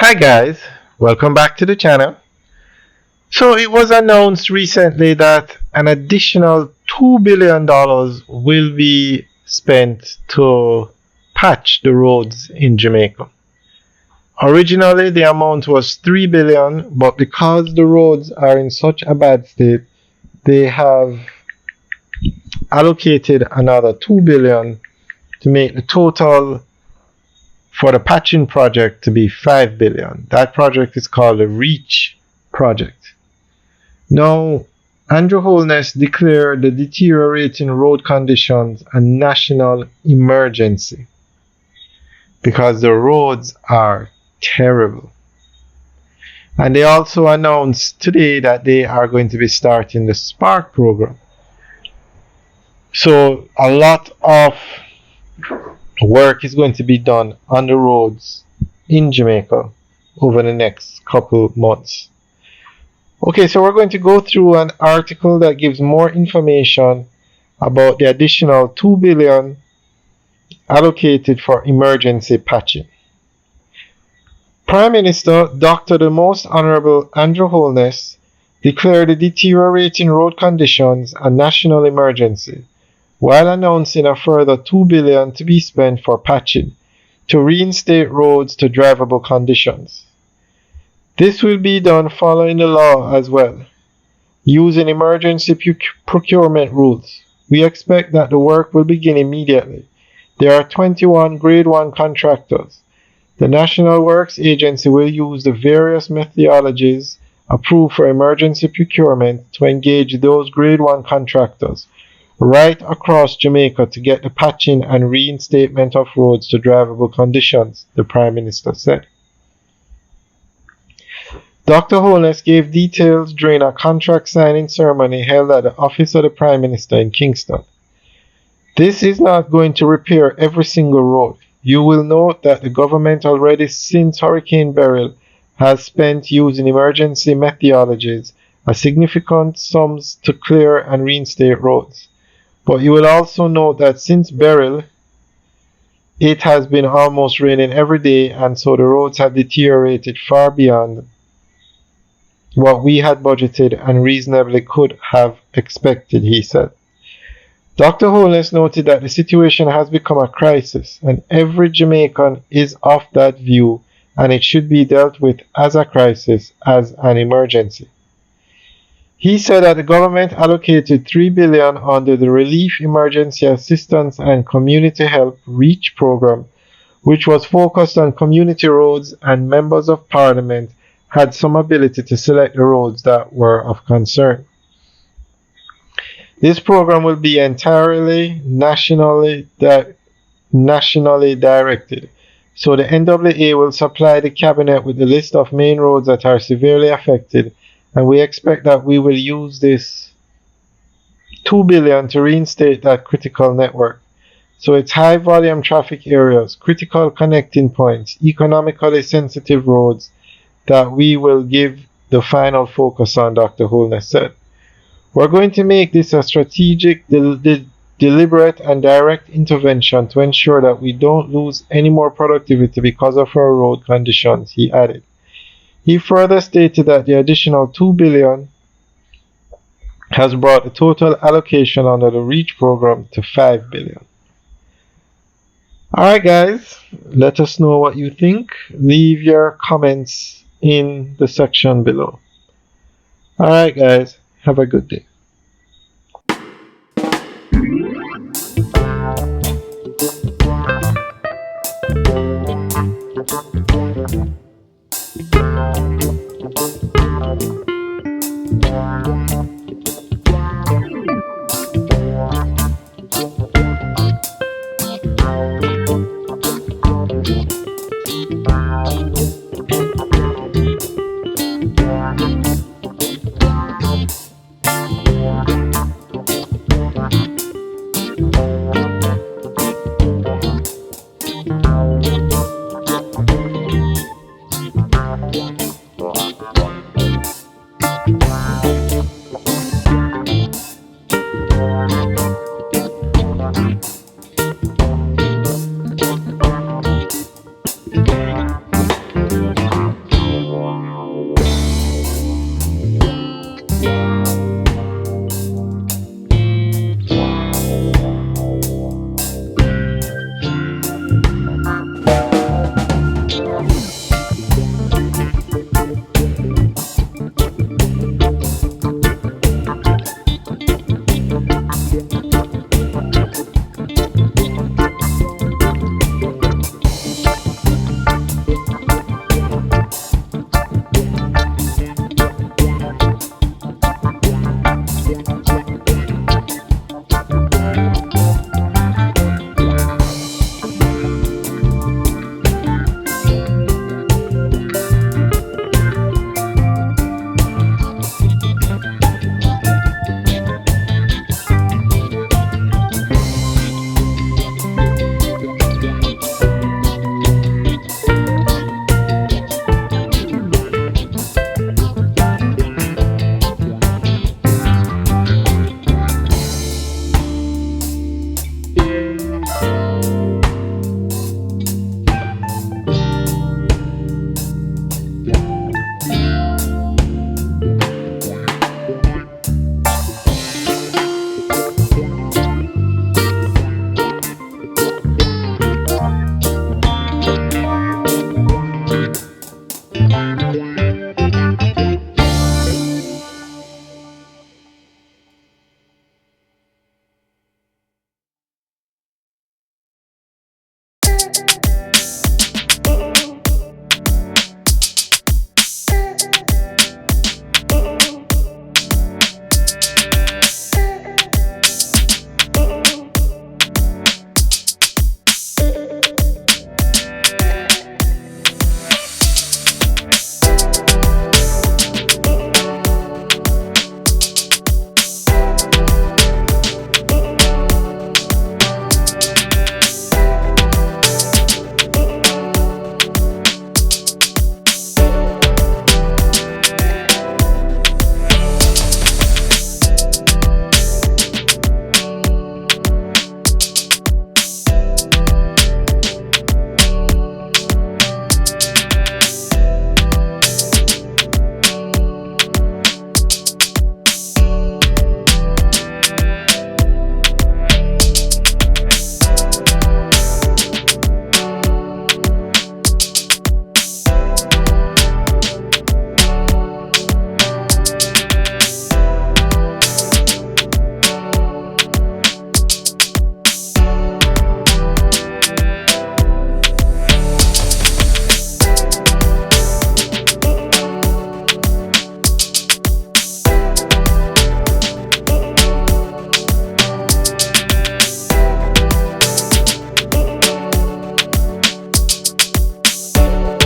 Hi guys, welcome back to the channel. So it was announced recently that an additional $2 billion will be spent to patch the roads in Jamaica. Originally the amount was $3 billion, but because the roads are in such a bad state, they have allocated another $2 billion to make the total for the patching project to be $5 billion. That project is called the REACH project. Now, Andrew Holness declared the deteriorating road conditions a national emergency because the roads are terrible. And they also announced today that they are going to be starting the Spark program. So a lot of work is going to be done on the roads in Jamaica over the next couple months. Okay, so we're going to go through an article that gives more information about the additional $2 billion allocated for emergency patching. Prime Minister Dr. the Most Honorable Andrew Holness declared the deteriorating road conditions a national emergency, while announcing a further $2 billion to be spent for patching to reinstate roads to drivable conditions. This will be done following the law as well, using emergency procurement rules. We expect that the work will begin immediately. There are 21 Grade 1 contractors. The National Works Agency will use the various methodologies approved for emergency procurement to engage those Grade 1 contractors right across Jamaica to get the patching and reinstatement of roads to drivable conditions, the Prime Minister said. Dr. Holness gave details during a contract signing ceremony held at the office of the Prime Minister in Kingston. This is not going to repair every single road. You will note that the government already since Hurricane Beryl has spent using emergency methodologies a significant sums to clear and reinstate roads. But you will also note that since Beryl, it has been almost raining every day, and so the roads have deteriorated far beyond what we had budgeted and reasonably could have expected, he said. Dr. Holness noted that the situation has become a crisis, and every Jamaican is of that view, and it should be dealt with as a crisis, as an emergency. He said that the government allocated $3 billion under the Relief Emergency Assistance and Community Help REACH program, which was focused on community roads, and members of parliament had some ability to select the roads that were of concern. This program will be entirely nationally directed, so the NAA will supply the cabinet with the list of main roads that are severely affected, and we expect that we will use this $2 billion to reinstate that critical network. So it's high volume traffic areas, critical connecting points, economically sensitive roads that we will give the final focus on, Dr. Holness said. We're going to make this a strategic, deliberate and direct intervention to ensure that we don't lose any more productivity because of our road conditions, he added. He further stated that the additional $2 billion has brought the total allocation under the REACH program to $5 billion. Alright guys, let us know what you think. Leave your comments in the section below. Alright guys, have a good day.